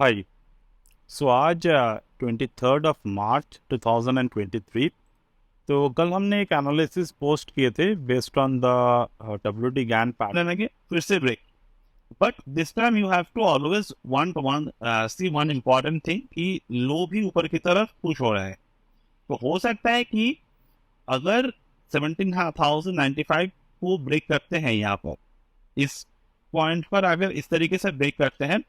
हाय। सो आज 23 मार्च 2023। तो कल हमने एक एनालिसिस पोस्ट किए थे based on the WD Gann pattern. लगे फिर से break, but this time you have to always one see one important thing कि लो भी ऊपर की तरफ पुश हो रहा है। तो हो सकता है कि अगर 17,095 को ब्रेक करते हैं, यहाँ पर इस पॉइंट पर अगर इस तरीके से ब्रेक करते हैं,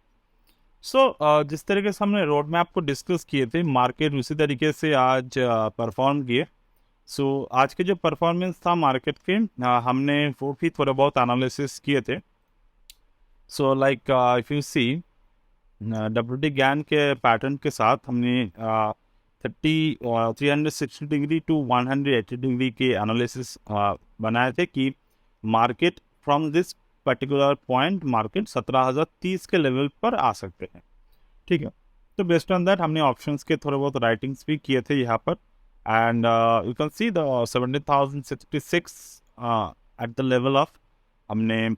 जिस तरीके से हमने रोड मैप को डिस्कस किए थे, मार्केट उसी तरीके से आज परफॉर्म किए। आज के जो परफॉर्मेंस था मार्केट के, हमने वो भी थोड़ा बहुत एनालिसिस किए थे। Like if you see WD Gann के पैटर्न के साथ हमने 360 डिग्री टू 180 डिग्री के एनालिसिस बनाए थे कि market from this particular point market 17,030 के लेवल पर आ सकते हैं। ठीक है, तो बेस्ड ऑन दैट हमने ऑप्शंस के थोड़े बहुत राइटिंग्स भी किए थे यहाँ पर। And you can see the 17,066 at the level of, हमने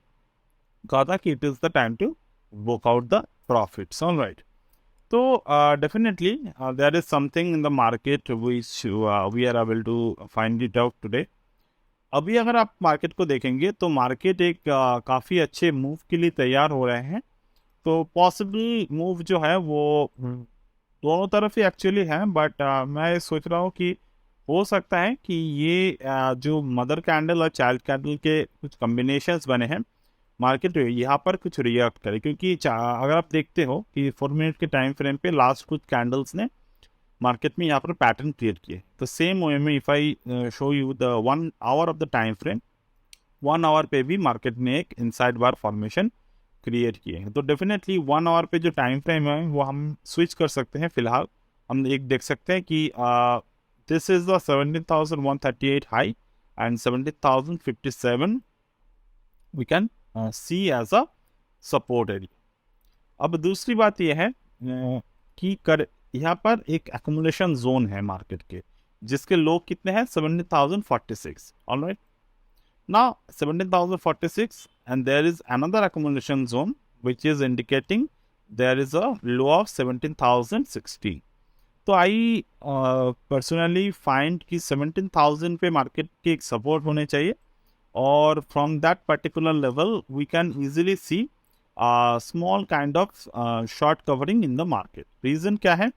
कहा था कि it is the time to work out the profits. Alright, तो definitely there is something in the market which we are able to find it out today. अभी अगर आप market को देखेंगे तो मार्केट एक काफ़ी अच्छे मूव के लिए तैयार हो रहे हैं। तो पॉसिबल मूव जो है वो दोनों तरफ ही एक्चुअली है, बट मैं सोच रहा हूँ कि हो सकता है कि ये जो मदर कैंडल और चाइल्ड कैंडल के कुछ कॉम्बिनेशंस बने हैं, मार्केट यहाँ पर कुछ रिएक्ट करे। क्योंकि अगर आप देखते हो कि 4 मिनट के टाइम फ्रेम पे लास्ट कुछ कैंडल्स ने मार्केट में यहाँ पर पैटर्न क्रिएट किए। तो सेम वे में if I show you the 1 hour of the time frame, 1 hour पे भी मार्केट ने एक इनसाइड बार फॉर्मेशन क्रिएट किए हैं। तो डेफिनेटली 1 आवर पे जो टाइम फ्रेम है वो हम स्विच कर सकते हैं। फिलहाल हम एक देख सकते हैं कि this is the 17,138 high and 17,057 we can see as a support area. अब दूसरी बात यह है कि यहाँ पर एक एक्यूमुलेशन जोन है मार्केट के, जिसके लो कितने हैं, 17,046। Alright, now 17,046 and there is another accumulation zone which is indicating there is a low of 17,060। तो आई पर्सनली फाइंड कि 17,000 पे मार्केट की एक सपोर्ट होने चाहिए, और from that particular level we can easily see small kind of short covering in the market. Reason क्या है,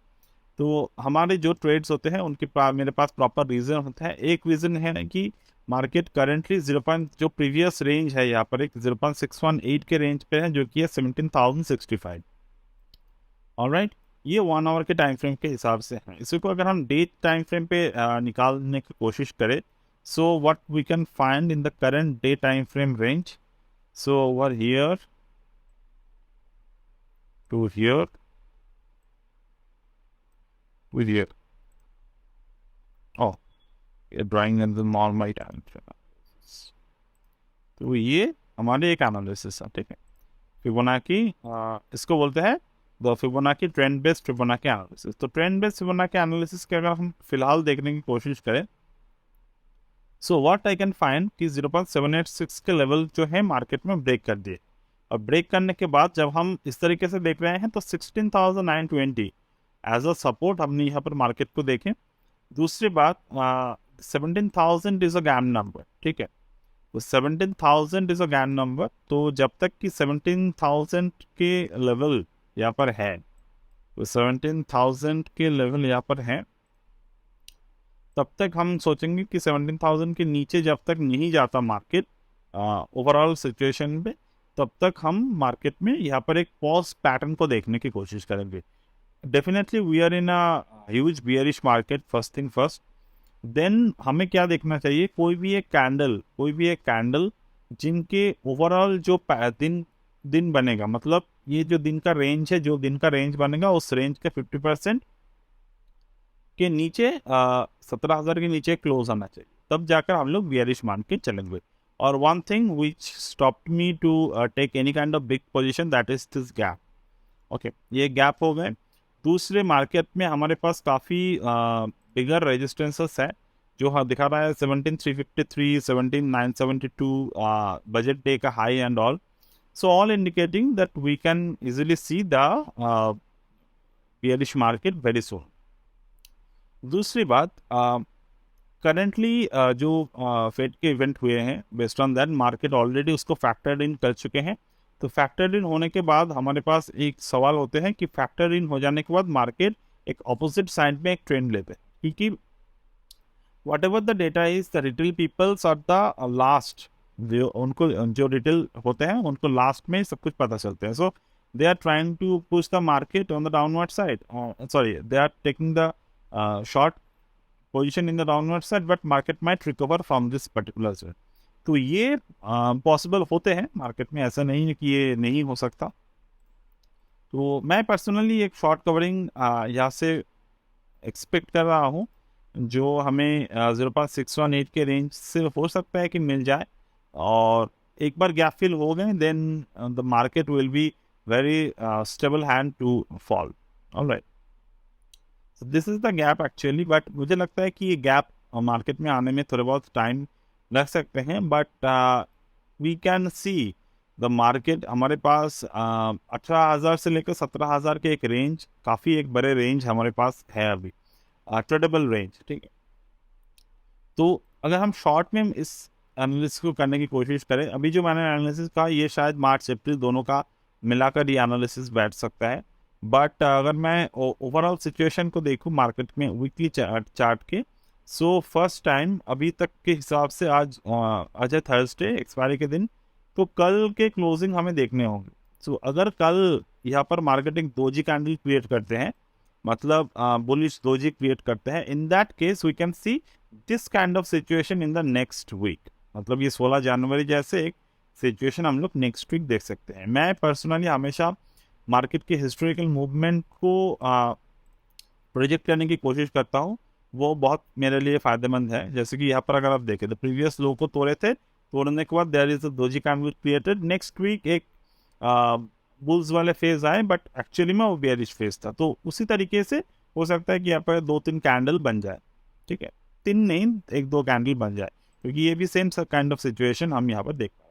तो हमारे जो ट्रेड्स होते हैं उनके पास, मेरे पास प्रॉपर रीज़न होता है। एक रीज़न है कि मार्केट करेंटली जो प्रीवियस रेंज है यहाँ पर एक 0.618 के रेंज पे है, जो कि है 17,065। ऑलराइट, ये 1 आवर के टाइम फ्रेम के हिसाब से है। इसी को अगर हम डे टाइम फ्रेम पे निकालने की कोशिश करें, so what we can find in the current day time frame range, so over here to here with here, oh, drawing in the normal time frame। तो ये हमारे एक एनालिसिस है। ठीक है, फिबोनाची इसको बोलते हैं the Fibonacci trend based Fibonacci analysis. तो ट्रेंड बेस्ड फिबोनाची एनालिसिस के अगर हम फिलहाल देखने की कोशिश करें, so what I can find कि 0.786 के लेवल जो है मार्केट में ब्रेक कर दिए। और ब्रेक करने के बाद जब हम इस तरीके से देख रहे हैं तो 16,920 एज अ सपोर्ट हमने यहाँ पर मार्केट को देखें। दूसरी बात, 17,000 इज अ गैम नंबर। ठीक है, तो 17,000 इज अ गैम नंबर। तो जब तक कि 17,000 के लेवल यहाँ पर है, तो 17,000 के लेवल यहाँ पर है, तब तक हम सोचेंगे कि 17,000 के नीचे जब तक नहीं जाता मार्केट ओवरऑल सिचुएशन पे, तब तक हम मार्केट में यहाँ पर एक पॉज पैटर्न को देखने की कोशिश करेंगे। Definitely we are in a huge bearish market, first thing first. Then हमें क्या देखना चाहिए, कोई भी एक कैंडल जिनके ओवरऑल जो दिन बनेगा, मतलब ये जो दिन का रेंज बनेगा, उस रेंज के 50% के नीचे 17,000 के नीचे क्लोज आना चाहिए, तब जाकर हम लोग बियरिश मान के चलेंगे। और one thing which stopped me to take any kind of big position, that is this gap. Okay, ये गैप हो गए। दूसरे मार्केट में हमारे पास काफ़ी बिगर रेजिस्टेंसेस है, जो हाँ दिखा रहा है 17,353, 17,972 बजट डे का high and all. So all indicating that we can easily see the bearish market very soon. दूसरी बात, करंटली जो फेड के इवेंट हुए हैं, based on that market already उसको फैक्टर्ड इन कर चुके हैं. तो फैक्टर्ड इन होने के बाद हमारे पास एक सवाल होते हैं कि फैक्टर इन हो जाने के बाद मार्केट एक ऑपोजिट साइड में एक ट्रेंड लेते हैं, क्योंकि whatever the data is, the retail peoples are the last, उनको जो रिटेल होते हैं उनको लास्ट में सब कुछ पता चलते हैं. सो they are trying to push the market on the downward side. They are taking the short position in the downward side, but market might recover from this particular zone. तो ये पॉसिबल होते हैं मार्केट में, ऐसा नहीं है कि ये नहीं हो सकता. तो मैं पर्सनली एक शॉर्ट कवरिंग यहाँ से एक्सपेक्ट कर रहा हूँ, जो हमें 0.618 के रेंज से हो सकता है कि मिल जाए, और एक बार गैप फिल हो गए then the market will be very stable hand to fall. All right. So this is the gap actually, but मुझे लगता है कि ये गैप मार्केट में आने में थोड़े बहुत टाइम लग सकते हैं, but we can see the market, हमारे पास 18,000 से लेकर 17,000 के एक रेंज, काफ़ी एक बड़े रेंज हमारे पास है अभी, ट्रेडेबल रेंज. ठीक है, तो अगर हम शॉर्ट में इस एनालिसिस को करने की कोशिश करें, अभी जो मैंने एनालिसिस कहा ये शायद मार्च अप्रैल दोनों का मिलाकर ये एनालिसिस बैठ सकता है. बट अगर मैं ओवरऑल सिचुएशन को देखूं मार्केट में वीकली चार्ट के, सो फर्स्ट टाइम अभी तक के हिसाब से आज है थर्सडे, एक्सपायरी के दिन, तो कल के क्लोजिंग हमें देखने होंगे. सो अगर कल यहाँ पर मार्केटिंग दोजी कैंडल क्रिएट करते हैं, मतलब बुलिश दोजी क्रिएट करते हैं, in that case we can see this kind of situation in the next week. मतलब ये 16 जनवरी जैसे एक सिचुएशन हम लोग नेक्स्ट वीक देख सकते हैं. मैं पर्सनली हमेशा मार्केट के हिस्टोरिकल मूवमेंट को प्रोजेक्ट करने की कोशिश करता हूँ, वो बहुत मेरे लिए फ़ायदेमंद है. जैसे कि यहाँ पर अगर आप देखें, द प्रीवियस लो को तोड़े थे, तोड़ने के बाद there is a doji candle created, next week एक बुल्स वाले फेज आए, बट एक्चुअली में वो बेयरिश फेज था. तो उसी तरीके से हो सकता है कि यहाँ पर 2-3 कैंडल बन जाए. ठीक है, 3 नहीं, 1-2 कैंडल बन जाए, क्योंकि ये भी सेम काइंड ऑफ सिचुएशन हम यहाँ पर देख पा रहे हैं.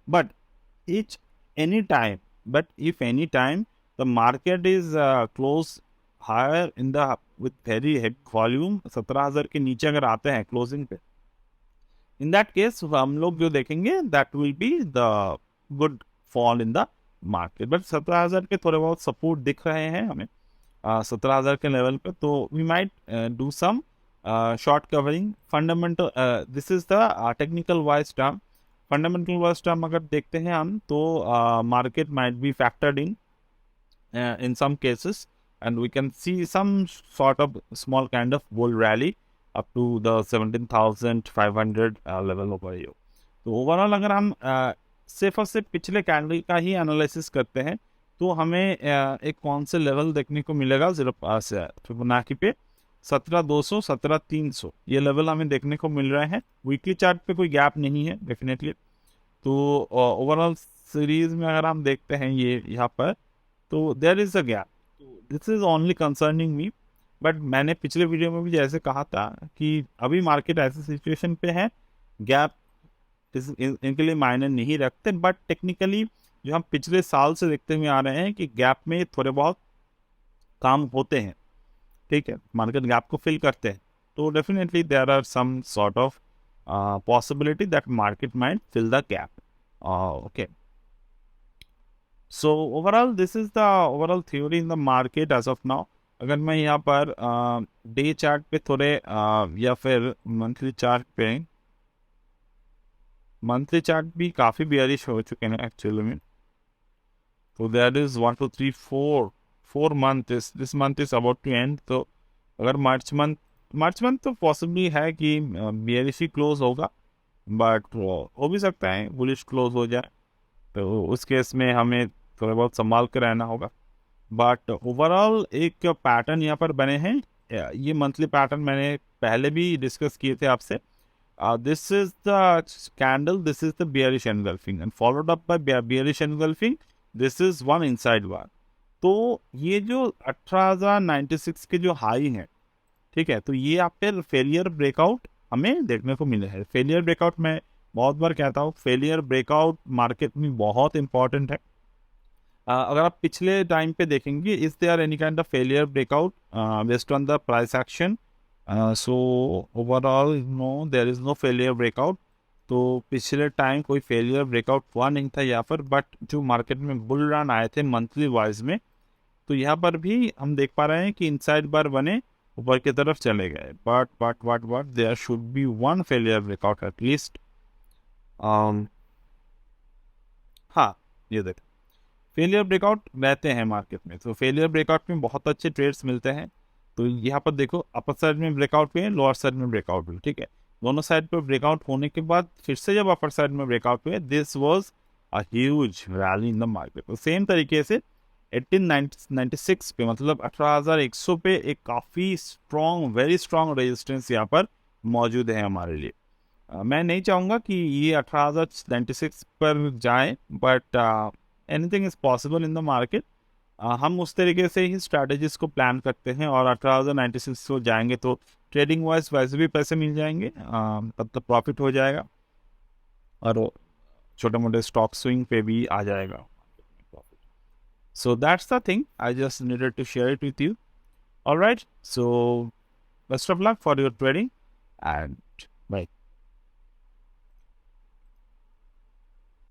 But if any time the market is close higher in the with very heavy volume, 17,000 के नीचे अगर आते हैं क्लोजिंग पे, in that case हम लोग जो देखेंगे that will be the good fall in the market. But 17,000 के थोड़े बहुत सपोर्ट दिख रहे हैं हमें 17,000 के लेवल पे, तो we might do some short covering. Fundamental, this is the technical wise term. Fundamental wise term अगर देखते हैं हम, तो market might be factored in some cases, and we can see some sort of small kind of bull rally up to the 17,500 level of IO. तो overall अगर हम सिर्फ और सिर्फ पिछले कैंडल का ही एनालिसिस करते हैं, तो हमें एक कौन से लेवल देखने को मिलेगा, फिबोनाची पे 17,200, 17,300 ये लेवल हमें देखने को मिल रहे हैं. वीकली चार्ट पे कोई गैप नहीं है डेफिनेटली. तो ओवरऑल सीरीज में अगर हम देखते हैं ये यहाँ पर, तो there is a gap. This is only concerning me. But मैंने पिछले वीडियो में भी जैसे कहा था कि अभी मार्केट ऐसे सिचुएशन पे है, गैप इनके लिए मायने नहीं रखते, बट टेक्निकली जो हम पिछले साल से देखते हुए आ रहे हैं कि गैप में थोड़े बहुत काम होते हैं. ठीक है, मार्केट गैप को फिल करते हैं, तो definitely there are some sort of possibility that market might fill the gap. Okay, so overall this is the overall theory in the market as of now. अगर मैं यहाँ पर डे चार्ट पे थोड़े या फिर मंथली चार्ट पे, monthly chart भी काफ़ी बेयरिश हो चुके हैं एक्चुअली में. तो there is 1 2 3 4 month, this month is about to end. तो अगर मार्च मंथ तो पॉसिबली है कि बेयरिश ही क्लोज होगा, बट हो भी सकता है बुलिश क्लोज हो जाए, तो उस केस में हमें थोड़ा बहुत संभाल कर रहना होगा. बट ओवरऑल एक पैटर्न यहाँ पर बने हैं. ये मंथली पैटर्न मैंने पहले भी डिस्कस किए थे आपसे. This is the candle, this is the bearish engulfing and followed up by bearish engulfing. This is one inside one. तो ये जो 18,096 के जो हाई हैं, ठीक है, तो ये आपके फेलियर ब्रेकआउट हमें देखने को मिले हैं. फेलियर ब्रेकआउट मैं बहुत बार कहता हूँ, फेलियर ब्रेकआउट मार्केट में बहुत इंपॉर्टेंट है. अगर आप पिछले टाइम पे देखेंगे, is there any kind of failure breakout based on the price action? So overall no, there is no failure breakout. तो पिछले टाइम कोई फेलियर ब्रेकआउट हुआ नहीं था यहाँ पर, बट जो मार्केट में बुल रन आए थे मंथली वाइज में, तो यहाँ पर भी हम देख पा रहे हैं कि इनसाइड बार बने ऊपर की तरफ चले गए, but there should be one failure breakout at least. हाँ, ये देख, फेलियर ब्रेकआउट रहते हैं मार्केट में, तो फेलियर ब्रेकआउट में बहुत अच्छे ट्रेड्स मिलते हैं। तो यहाँ पर देखो, अपर साइड में ब्रेकआउट हुए, लोअर साइड में ब्रेकआउट हुए, ठीक है। दोनों साइड पर ब्रेकआउट होने के बाद फिर से जब अपर साइड में ब्रेकआउट हुए, this was a huge rally in the market. तो सेम तरीके से 1896 पे, मतलब 18,100 पे एक काफ़ी स्ट्रॉन्ग, वेरी स्ट्रॉन्ग रेजिस्टेंस यहाँ पर मौजूद है हमारे लिए। मैं नहीं चाहूँगा कि ये 1896 पर जाए, but anything is possible in the market. हम उस तरीके से ही स्ट्रैटेजीज को प्लान करते हैं, और 1896 को जाएंगे तो ट्रेडिंग वाइज वैसे भी पैसे मिल जाएंगे, तब तक प्रॉफिट हो जाएगा, और छोटे मोटे स्टॉक स्विंग पे भी आ जाएगा। So that's the thing. I just needed to share it with you. All right. So best of luck for your trading, and bye.